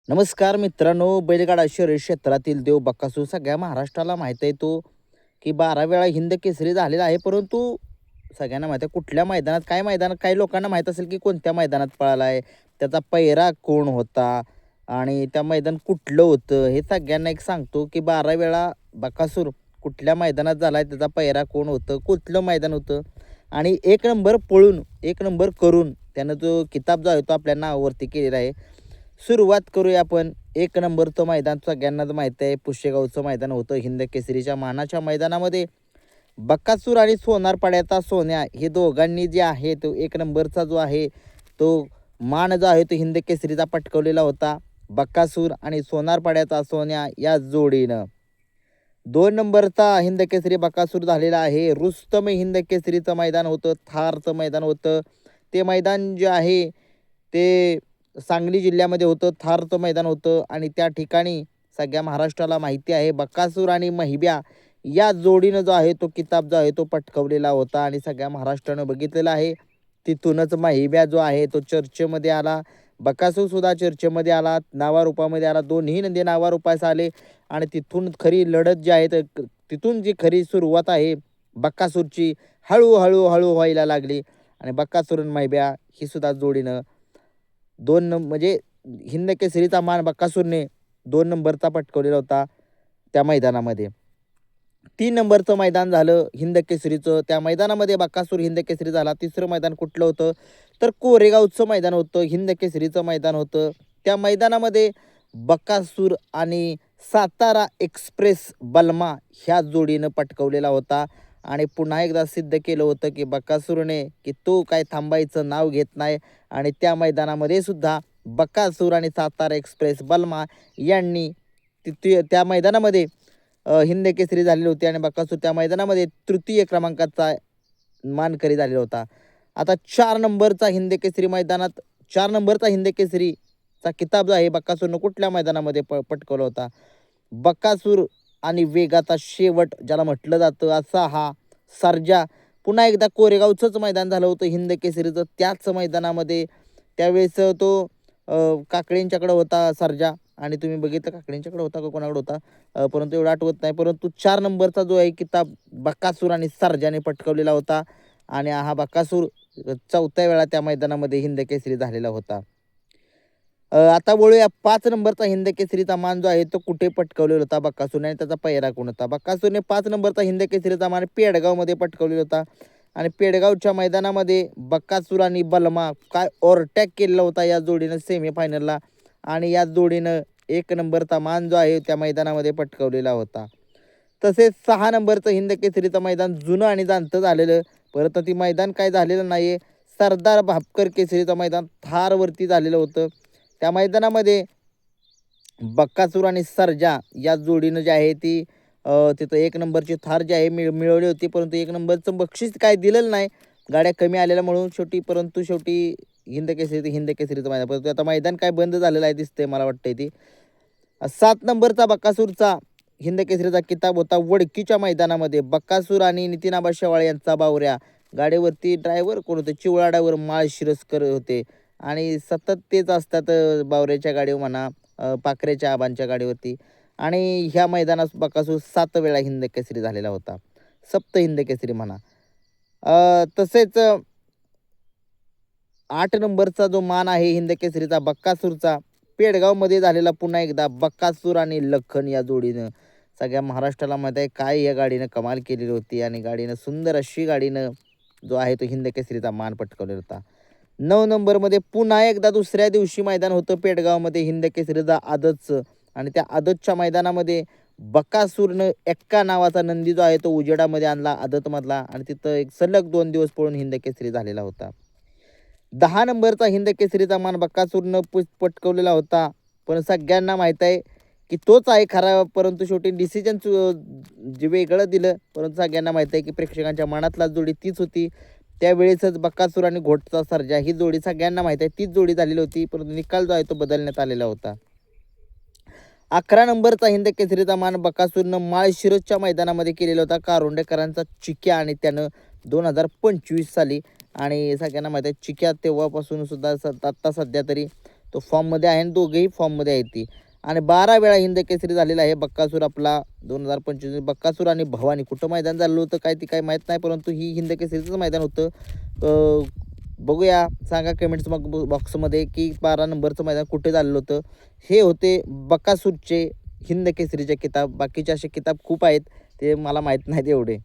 नमस्कार मित्रांनो, बैलगाडा शर्यत क्षेत्रातील देव बकासूर सगळ्या महाराष्ट्राला माहीत आहे तो, की 12 वेळा हिंद केसरी झालेला आहे. परंतु सगळ्यांना माहीत आहे कुठल्या मैदानात, काय मैदानात, काही लोकांना माहीत असेल की कोणत्या मैदानात पळाला आहे, त्याचा पैरा कोण होता आणि त्या मैदान कुठलं होतं, हे सगळ्यांना एक सांगतो की 12 वेळा बकासूर कुठल्या मैदानात झाला आहे, त्याचा पैरा कोण होतं, कुठलं मैदान होतं आणि 1 नंबर पळून, 1 नंबर करून त्यानं जो किताब जो आहे तो आपल्या नावावरती केलेला आहे. सुरुवात करूया आपण. 1 नंबरचं मैदान सगळ्यांनाच माहीत आहे. पुशेगावचं मैदान होतं. हिंद केसरीच्या मानाच्या मैदानामध्ये बकासूर आणि सोनारपाड्याचा सोन्या हे दोघांनी जे आहे तो 1 नंबरचा जो आहे तो मान जो आहे तो हिंद केसरीचा पटकवलेला होता. बकासूर आणि सोनारपाड्याचा सोन्या या जोडीनं. 2 नंबरचा हिंद केसरी बकासूर झालेला आहे. रुस्तम हिंद केसरीचं मैदान होतं. थारचं मैदान होतं. ते मैदान जे आहे ते सांगली जिल्ह्यामध्ये होतं. थारचं मैदान होतं आणि त्या ठिकाणी सगळ्या महाराष्ट्राला माहिती आहे बकासूर आणि महिब्या या जोडीनं जो आहे तो किताब जो आहे तो पटकवलेला होता आणि सगळ्या महाराष्ट्रानं बघितलेला आहे. तिथूनच महिब्या जो आहे तो चर्चेमध्ये आला. बकासूरसुद्धा चर्चेमध्ये आला, नावारूपामध्ये आला. दोन्ही नंदी नावारूपास आले आणि तिथून खरी लढत जी आहे तर तिथून जी खरी सुरुवात आहे बकासूरची हळू व्हायला लागली आणि बकासूर आणि महिब्या ही सुद्धा जोडीनं 2 म्हणजे हिंद केसरीचा मान बकासूरने 2 नंबरचा पटकवलेला होता त्या मैदानामध्ये. 3 नंबरचं मैदान झालं हिंद केसरीचं. त्या मैदानामध्ये बकासूर हिंद केसरी झाला. तिसरं मैदान कुठलं होतं तर कोरेगावचं मैदान होतं. हिंद केसरीचं मैदान होतं. त्या मैदानामध्ये बकासूर आणि सातारा एक्सप्रेस बलमा ह्या जोडीनं पटकवलेला होता आणि पुन्हा एकदा सिद्ध केलं होतं की बकासूरने की तो काय थांबायचं नाव घेत नाही आणि त्या मैदानामध्ये सुद्धा बकासूर आणि सातारा एक्सप्रेस बलमा यांनी त्या मैदानामध्ये हिंद केसरी झालेली होती आणि बकासूर त्या मैदानामध्ये तृतीय क्रमांकाचा मानकरी झालेला होता. आता 4 नंबरचा हिंद केसरी मैदानात 4 नंबरचा हिंद केसरीचा किताब जो आहे बकासूरनं कुठल्या मैदानामध्ये पटकवला होता. बकासूर आणि वेगाचा शेवट ज्याला म्हटलं जातं असा हा सर्जा. पुन्हा एकदा कोरेगावचंच मैदान झालं होतं हिंद केसरीचं. त्याच मैदानामध्ये त्यावेळेस तो काकडेंच्याकडं होता सर्जा आणि तुम्ही बघितलं काकडेंच्याकडे होता का कोणाकडे होता परंतु एवढं आठवत नाही. परंतु 4 नंबरचा जो आहे किताब बकासूर आणि सर्जाने पटकवलेला होता आणि हा बकासूर 4थ्या वेळा त्या मैदानामध्ये हिंद केसरी झालेला होता. आता वळूया 5 नंबरचा हिंद केसरीचा मान जो आहे तो कुठे पटकवलेला होता बकासूरने आणि त्याचा पहिरा कोण होता. बकासूरने 5 नंबरचा हिंद केसरीचा मान पेडगावमध्ये पटकवलेला होता आणि पेडगावच्या मैदानामध्ये बकासूर आणि बलमा काय ओव्हरटॅक केलेला होता या जोडीनं सेमीफायनलला आणि या जोडीनं 1 नंबरचा मान जो आहे त्या मैदानामध्ये पटकवलेला होता. तसेच 6 नंबरचं हिंद केसरीचं मैदान जुनं आणि जाणतं झालेलं, परंतु ती मैदान काय झालेलं नाही आहे. सरदार भापकर केसरीचं मैदान थारवरती झालेलं होतं. त्या मैदानामध्ये बक्कासूर आणि सर्जा या जोडीनं जी आहे ती तिथं 1 नंबरची थार जी आहे मिळवली होती, परंतु 1 नंबरचं बक्षीस काय दिलेलं नाही. गाड्या कमी आलेल्या म्हणून परंतु शेवटी हिंद केसरीचं मैदान. परंतु आता मैदान काय बंद झालेलं आहे दिसतंय मला वाटतंय ती. 7 नंबरचा बकासूरचा हिंद केसरीचा किताब होता वडकीच्या मैदानामध्ये. बकासूर आणि नितीन आबा शेवाळे यांचा बावऱ्या. गाडीवरती ड्रायव्हर कोण होते, चिवळाड्यावर माळ शिरस्कर होते आणि सतत तेच असतात बावऱ्याच्या गाडीवर म्हणा, पाखरेच्या आबांच्या गाडीवरती आणि ह्या मैदानात बकासूर 7 वेळा हिंद केसरी झालेला होता. सप्त हिंद केसरी म्हणा. तसेच 8 नंबरचा जो मान आहे हिंद केसरीचा बक्कासूरचा पेडगावमध्ये झालेला पुन्हा एकदा बक्कासूर आणि लखन या जोडीनं. सगळ्या महाराष्ट्राला माहीत आहे काय या गाडीनं कमाल केलेली होती आणि गाडीनं सुंदर अशी गाडीनं जो आहे तो हिंद केसरीचा मान पटकवलेला होता. 9 नंबरमध्ये पुन्हा एकदा दुसऱ्या दिवशी मैदान होतं पेडगावमध्ये हिंद केसरीचा आदतचं आणि त्या आदतच्या मैदानामध्ये बकासूरनं एक्का नावाचा नंदी जो आहे तो उजेडामध्ये आणला आदतमधला आणि तिथं एक सलग 2 दिवस पळून हिंद केसरी झालेला होता. 10 नंबरचा हिंद केसरीचा मान बकासूरनं पटकवलेला होता. पण सगळ्यांना माहीत आहे की तोच आहे खरा, परंतु शेवटी डिसिजन जे वेगळं दिलं. परंतु सगळ्यांना माहीत आहे की प्रेक्षकांच्या मनातला जोडी तीच होती. त्यावेळेसच बकासूर आणि घोटचा सर्जा ही जोडी सगळ्यांना माहीत आहे तीच जोडी झालेली होती, परंतु निकाल जो आहे तो बदलण्यात आलेला होता. 11 नंबरचा हिंद केसरीचा मान बकासूरनं माळशिरसच्या मैदानामध्ये केलेला होता. कारोंडेकरांचा चिक्या आणि त्यानं 2025 साली आणि सगळ्यांना माहीत आहे चिक्या तेव्हापासून सुद्धा आत्ता सध्या तरी तो फॉर्ममध्ये आहे आणि दोघेही फॉर्ममध्ये आहेत ती. आणि 12 वेळा हिंद केसरी झालेला आहे बक्कासूर आपला. 2025 बक्कासूर आणि भवानी कुठं मैदान झालं होतं काय ती काय माहीत नाही, परंतु ही हिंद केसरीचंच मैदान होतं. बघूया, सांगा कमेंट्स मग बॉक्समध्ये की 12 नंबरचं मैदान कुठे झालेलं होतं. हे होते बक्कासूरचे हिंद केसरीचे किताब. बाकीचे असे किताब खूप आहेत, ते मला माहीत नाहीत एवढे.